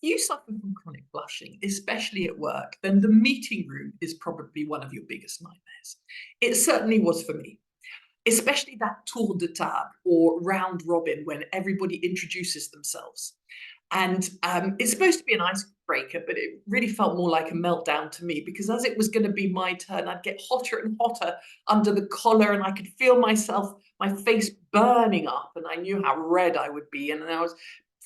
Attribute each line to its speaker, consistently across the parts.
Speaker 1: you suffer from chronic blushing, especially at work, then the meeting room is probably one of your biggest nightmares. It certainly was for me, especially that tour de table or round robin when everybody introduces themselves. And it's supposed to be an icebreaker, but it really felt more like a meltdown to me because as it was going to be my turn, I'd get hotter and hotter under the collar, and I could feel myself, my face burning up, and I knew how red I would be. And I was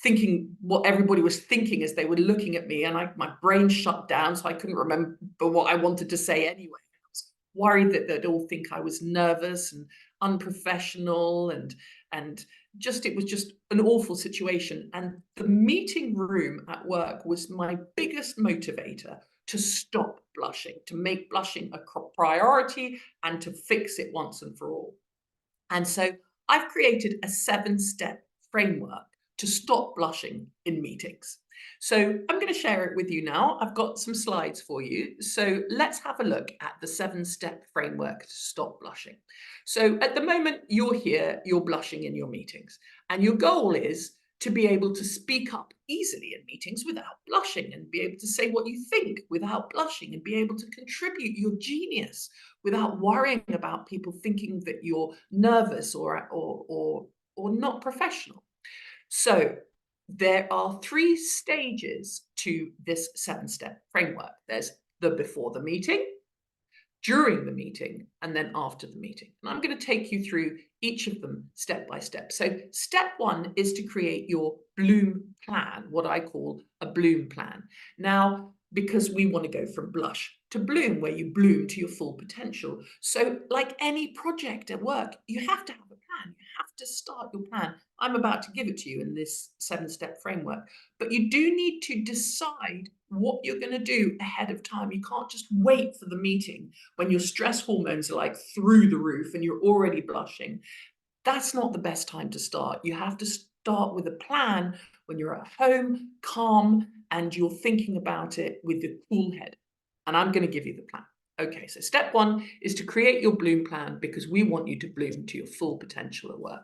Speaker 1: thinking what everybody was thinking as they were looking at me, and my brain shut down, so I couldn't remember what I wanted to say anyway. I was worried that they'd all think I was nervous and unprofessional, and just it was just an awful situation. And the meeting room at work was my biggest motivator to stop blushing, to make blushing a priority and to fix it once and for all. And so I've created a 7-step framework to stop blushing in meetings. So I'm going to share it with you now. I've got some slides for you. So let's have a look at the 7-step framework to stop blushing. So at the moment you're here, you're blushing in your meetings, and your goal is to be able to speak up easily in meetings without blushing, and be able to say what you think without blushing, and be able to contribute your genius without worrying about people thinking that you're nervous or not professional. So there are 3 stages to this 7-step framework. There's the before the meeting, during the meeting, and then after the meeting. And I'm going to take you through each of them step by step. So step 1 is to create your bloom plan, what I call a bloom plan. Now, because we want to go from blush to bloom, where you bloom to your full potential. So like any project at work, you have to have a plan. You have to start your plan. I'm about to give it to you in this 7-step framework, but you do need to decide what you're going to do ahead of time. You can't just wait for the meeting when your stress hormones are like through the roof and you're already blushing. That's not the best time to start. You have to start with a plan when you're at home, calm, and you're thinking about it with a cool head. And I'm going to give you the plan. Okay, so step 1 is to create your bloom plan because we want you to bloom to your full potential at work.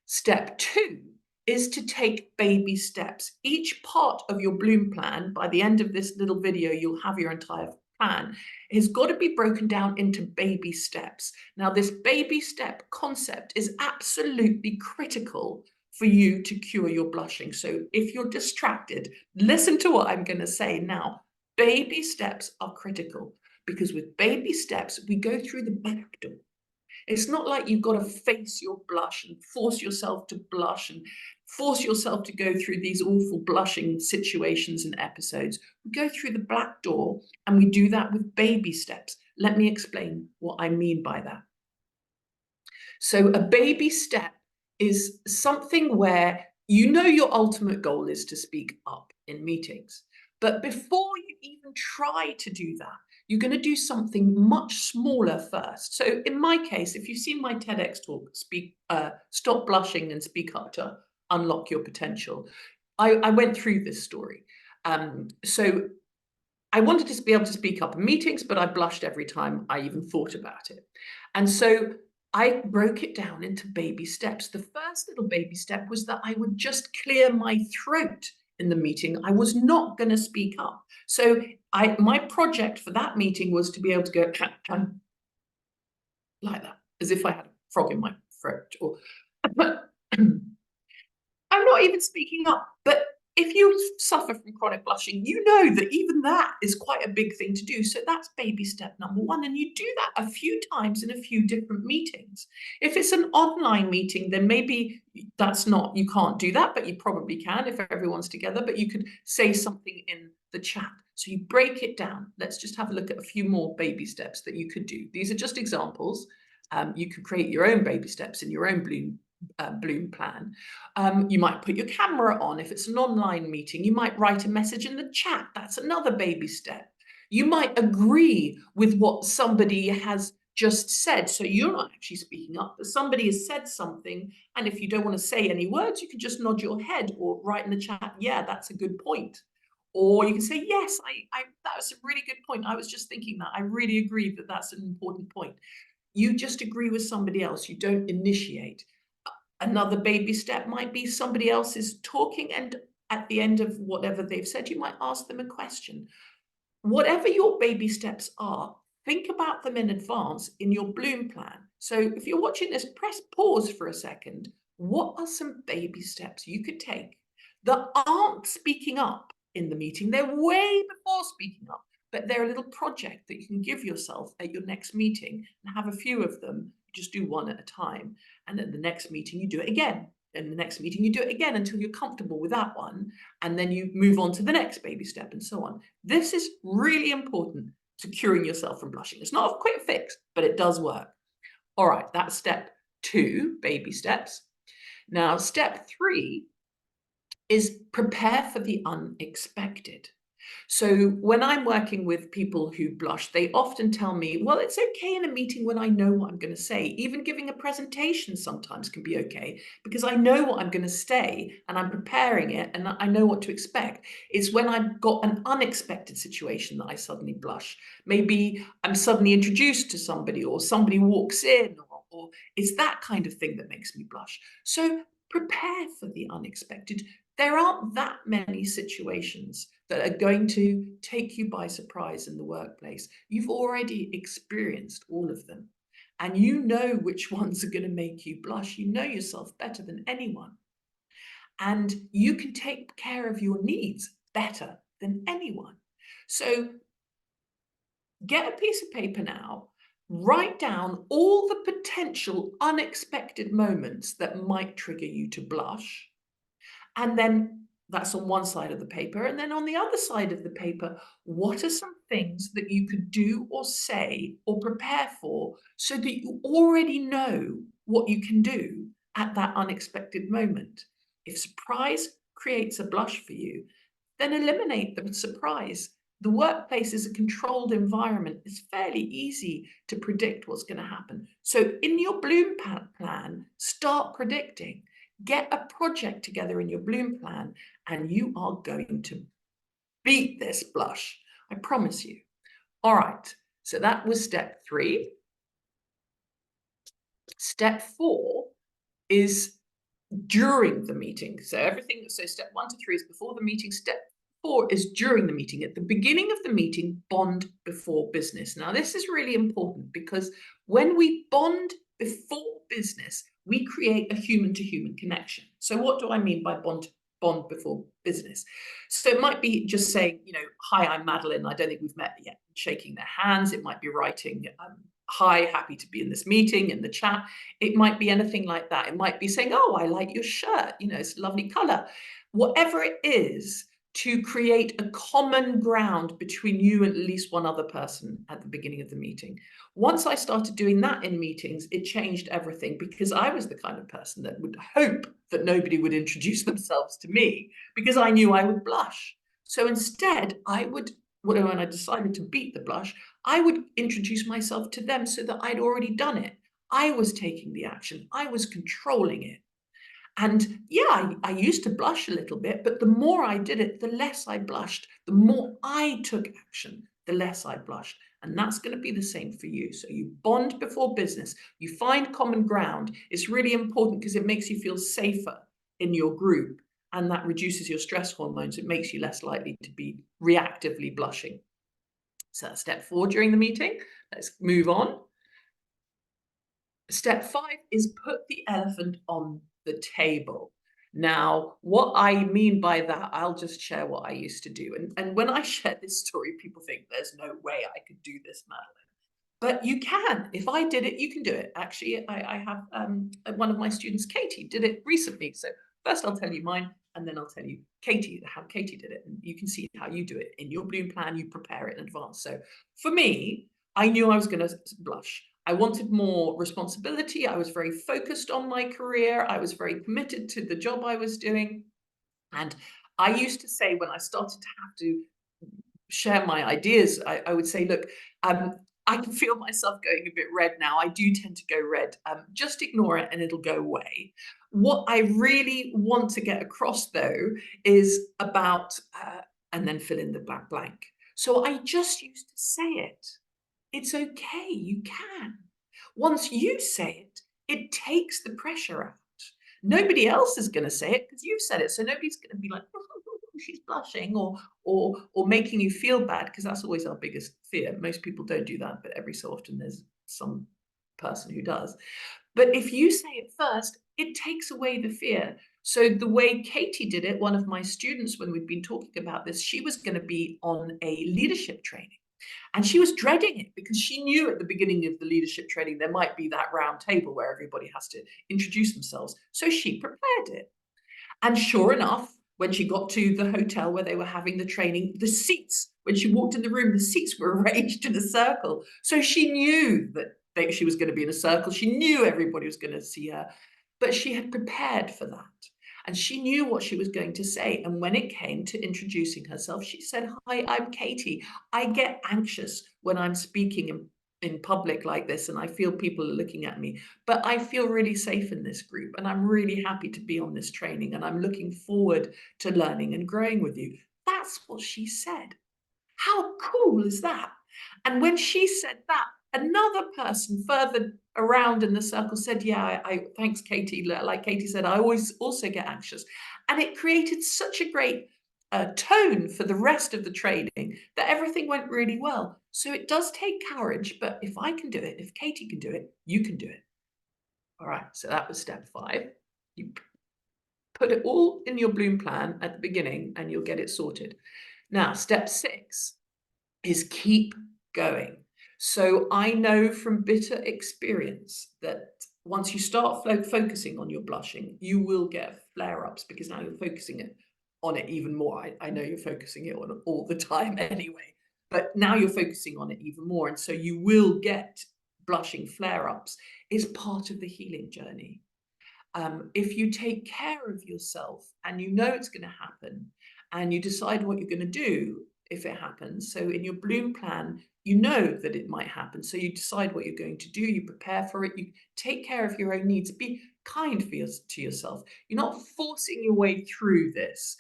Speaker 1: Step 2 is to take baby steps. Each part of your bloom plan, by the end of this little video, you'll have your entire plan, has got to be broken down into baby steps. Now, this baby step concept is absolutely critical for you to cure your blushing. So if you're distracted, listen to what I'm going to say now. Baby steps are critical because with baby steps, we go through the back door. It's not like you've got to face your blush and force yourself to blush and force yourself to go through these awful blushing situations and episodes. We go through the black door, and we do that with baby steps. Let me explain what I mean by that. So a baby step is something where you know your ultimate goal is to speak up in meetings. But before you even try to do that, you're going to do something much smaller first. So in my case, if you've seen my TEDx talk, Stop Blushing and Speak Up to Unlock Your Potential, I went through this story. So I wanted to be able to speak up in meetings, but I blushed every time I even thought about it. And so I broke it down into baby steps. The first little baby step was that I would just clear my throat in the meeting. I was not going to speak up. So my project for that meeting was to be able to go like that, as if I had a frog in my throat. Or I'm not even speaking up, but if you suffer from chronic blushing, you know that even that is quite a big thing to do. So that's baby step number 1. And you do that a few times in a few different meetings. If it's an online meeting, then maybe you can't do that, but you probably can if everyone's together, but you could say something in the chat. So you break it down. Let's just have a look at a few more baby steps that you could do. These are just examples. You could create your own baby steps in your own bloom plan. You might put your camera on if it's an online meeting. You might write a message in the chat. That's another baby step. You might agree with what somebody has just said. So you're not actually speaking up, but somebody has said something. And if you don't want to say any words, you can just nod your head or write in the chat, yeah, that's a good point. Or you can say, yes, that was a really good point. I was just thinking that. I really agree that that's an important point. You just agree with somebody else. You don't initiate. Another baby step might be somebody else is talking and at the end of whatever they've said, you might ask them a question. Whatever your baby steps are, think about them in advance in your bloom plan. So if you're watching this, press pause for a second. What are some baby steps you could take that aren't speaking up in the meeting? They're way before speaking up, but they're a little project that you can give yourself at your next meeting and have a few of them. You just do one at a time. And at the next meeting, you do it again. And the next meeting, you do it again until you're comfortable with that one. And then you move on to the next baby step and so on. This is really important to curing yourself from blushing. It's not a quick fix, but it does work. All right, that's step 2, baby steps. Now, step 3 is prepare for the unexpected. So when I'm working with people who blush, they often tell me, well, it's okay in a meeting when I know what I'm going to say. Even giving a presentation sometimes can be okay because I know what I'm going to say and I'm preparing it and I know what to expect. It's when I've got an unexpected situation that I suddenly blush. Maybe I'm suddenly introduced to somebody or somebody walks in or it's that kind of thing that makes me blush. So prepare for the unexpected. There aren't that many situations that are going to take you by surprise in the workplace. You've already experienced all of them, and you know which ones are going to make you blush. You know yourself better than anyone, and you can take care of your needs better than anyone. So get a piece of paper now, write down all the potential unexpected moments that might trigger you to blush. And then that's on one side of the paper. And then on the other side of the paper, what are some things that you could do or say or prepare for so that you already know what you can do at that unexpected moment? If surprise creates a blush for you, then eliminate the surprise. The workplace is a controlled environment. It's fairly easy to predict what's going to happen. So in your bloom plan, start predicting. Get a project together in your bloom plan, and you are going to beat this blush. I promise you. All right. So that was step 3. Step 4 is during the meeting. So step 1 to 3 is before the meeting. Step 4 is during the meeting. At the beginning of the meeting, bond before business. Now, this is really important because when we bond before business, we create a human-to-human connection. So what do I mean by bond before business? So it might be just saying, hi, I'm Madeline. I don't think we've met yet. Shaking their hands. It might be writing, hi, happy to be in this meeting, in the chat. It might be anything like that. It might be saying, oh, I like your shirt. It's a lovely color. Whatever it is, to create a common ground between you and at least one other person at the beginning of the meeting. Once I started doing that in meetings, it changed everything because I was the kind of person that would hope that nobody would introduce themselves to me because I knew I would blush. So instead, when I decided to beat the blush, I would introduce myself to them so that I'd already done it. I was taking the action. I was controlling it. And yeah, I used to blush a little bit, but the more I did it, the less I blushed. The more I took action, the less I blushed. And that's going to be the same for you. So you bond before business, you find common ground. It's really important because it makes you feel safer in your group and that reduces your stress hormones. It makes you less likely to be reactively blushing. So that's step 4 during the meeting. Let's move on. Step 5 is put the elephant on the table. Now, what I mean by that, I'll just share what I used to do. And when I share this story, people think there's no way I could do this, Madeline. But you can. If I did it, you can do it. Actually, I have one of my students, Katie, did it recently. So first I'll tell you mine, and then I'll tell you how Katie did it. And you can see how you do it. In your bloom plan, you prepare it in advance. So for me, I knew I was going to blush. I wanted more responsibility. I was very focused on my career. I was very committed to the job I was doing. And I used to say when I started to have to share my ideas, I would say, look, I can feel myself going a bit red now. I do tend to go red. Just ignore it and it'll go away. What I really want to get across, though, is about, and then fill in the blank. So I just used to say it. It's okay, you can. Once you say it, it takes the pressure out. Nobody else is going to say it because you've said it. So nobody's going to be like, she's blushing, or making you feel bad, because that's always our biggest fear. Most people don't do that, but every so often there's some person who does. But if you say it first, it takes away the fear. So the way Katie did it, one of my students, when we'd been talking about this, she was going to be on a leadership training. And she was dreading it because she knew at the beginning of the leadership training there might be that round table where everybody has to introduce themselves. So she prepared it. And sure enough, when she got to the hotel where they were having the training, the seats, when she walked in the room, the seats were arranged in a circle. So she knew that she was going to be in a circle. She knew everybody was going to see her, but she had prepared for that. And she knew what she was going to say. And when it came to introducing herself, she said, "Hi, I'm Katie. I get anxious when I'm speaking in public like this, and I feel people are looking at me. But I feel really safe in this group, and I'm really happy to be on this training, and I'm looking forward to learning and growing with you." That's what she said. How cool is that? And when she said that, another person further around in the circle said, "Yeah, I thanks, Katie. Like Katie said, I always also get anxious." And it created such a great tone for the rest of the training that everything went really well. So it does take courage, but if I can do it, if Katie can do it, you can do it. All right, so that was step 5. You put it all in your Bloom plan at the beginning and you'll get it sorted. Now, step 6 is keep going. So I know from bitter experience that once you start focusing on your blushing, you will get flare-ups because now you're focusing on it even more. I know you're focusing it on it all the time anyway, but now you're focusing on it even more. And so you will get blushing flare-ups. Is part of the healing journey. If you take care of yourself and you know it's going to happen and you decide what you're going to do if it happens. So in your Bloom plan, you know that it might happen. So you decide what you're going to do, you prepare for it, you take care of your own needs, be kind to yourself. You're not forcing your way through this.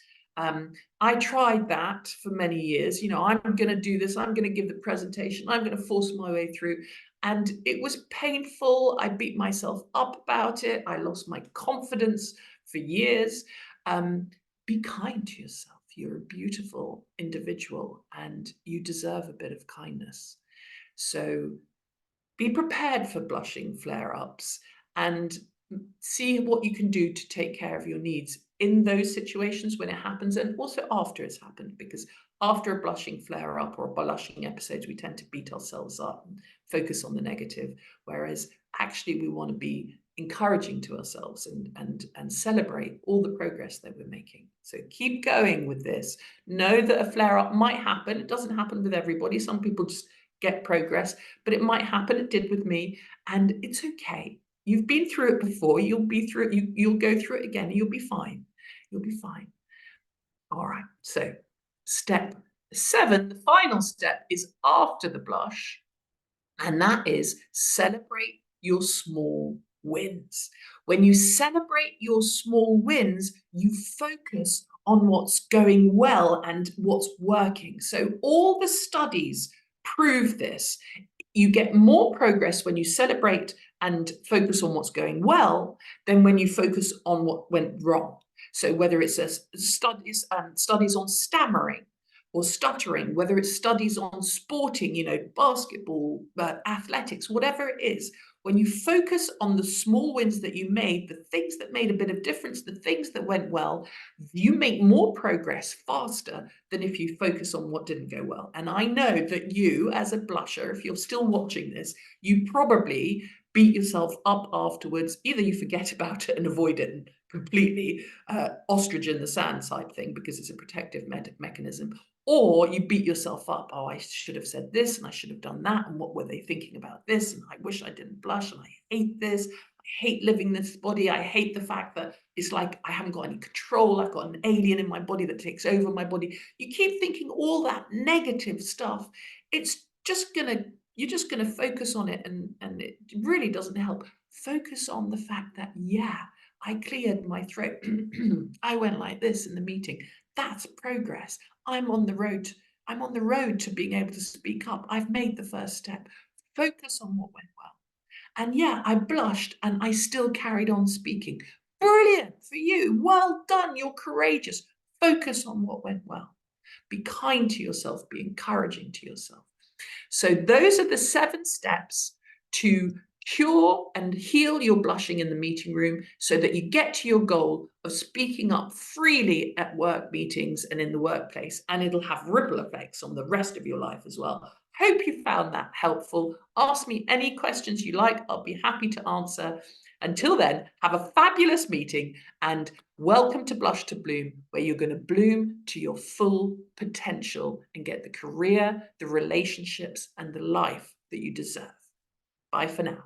Speaker 1: I tried that for many years. You know, I'm going to do this, I'm going to give the presentation, I'm going to force my way through. And it was painful. I beat myself up about it. I lost my confidence for years. Be kind to yourself. You're a beautiful individual and you deserve a bit of kindness. So be prepared for blushing flare-ups and see what you can do to take care of your needs in those situations when it happens, and also after it's happened, because after a blushing flare-up or blushing episodes, we tend to beat ourselves up and focus on the negative, whereas actually we want to be encouraging to ourselves and celebrate all the progress that we're making. So keep going with this. Know that a flare-up might happen. It doesn't happen with everybody. Some people just get progress, but it might happen. It did with me, and it's okay. You've been through it before. You'll be through it. You'll go through it again. And you'll be fine. You'll be fine. All right. So step 7, the final step, is after the blush, and that is celebrate your small wins. When you celebrate your small wins, you focus on what's going well and what's working. So all the studies prove this. You get more progress when you celebrate and focus on what's going well than when you focus on what went wrong. So whether it's studies on stammering or stuttering, whether it's studies on sporting, you know, basketball, athletics, whatever it is, when you focus on the small wins that you made, the things that made a bit of difference, the things that went well, you make more progress faster than if you focus on what didn't go well. And I know that you, as a blusher, if you're still watching this, you probably beat yourself up afterwards. Either you forget about it and avoid it completely, ostrich in the sand type thing, because it's a protective mechanism, or you beat yourself up. Oh, I should have said this and I should have done that. And what were they thinking about this? And I wish I didn't blush. And I hate this. I hate living this body. I hate the fact that it's like I haven't got any control. I've got an alien in my body that takes over my body. You keep thinking all that negative stuff. It's just you're just gonna focus on it, and it really doesn't help. Focus on the fact that, yeah, I cleared my throat. I went like this in the meeting. That's progress. I'm on the road. I'm on the road to being able to speak up. I've made the first step. Focus on what went well. And yeah, I blushed and I still carried on speaking. Brilliant for you. Well done. You're courageous. Focus on what went well. Be kind to yourself, be encouraging to yourself. So those are the 7 steps to cure and heal your blushing in the meeting room so that you get to your goal of speaking up freely at work meetings and in the workplace, and it'll have ripple effects on the rest of your life as well. Hope you found that helpful. Ask me any questions you like. I'll be happy to answer. Until then, have a fabulous meeting and welcome to Blush to Bloom, where you're going to bloom to your full potential and get the career, the relationships, and the life that you deserve. Bye for now.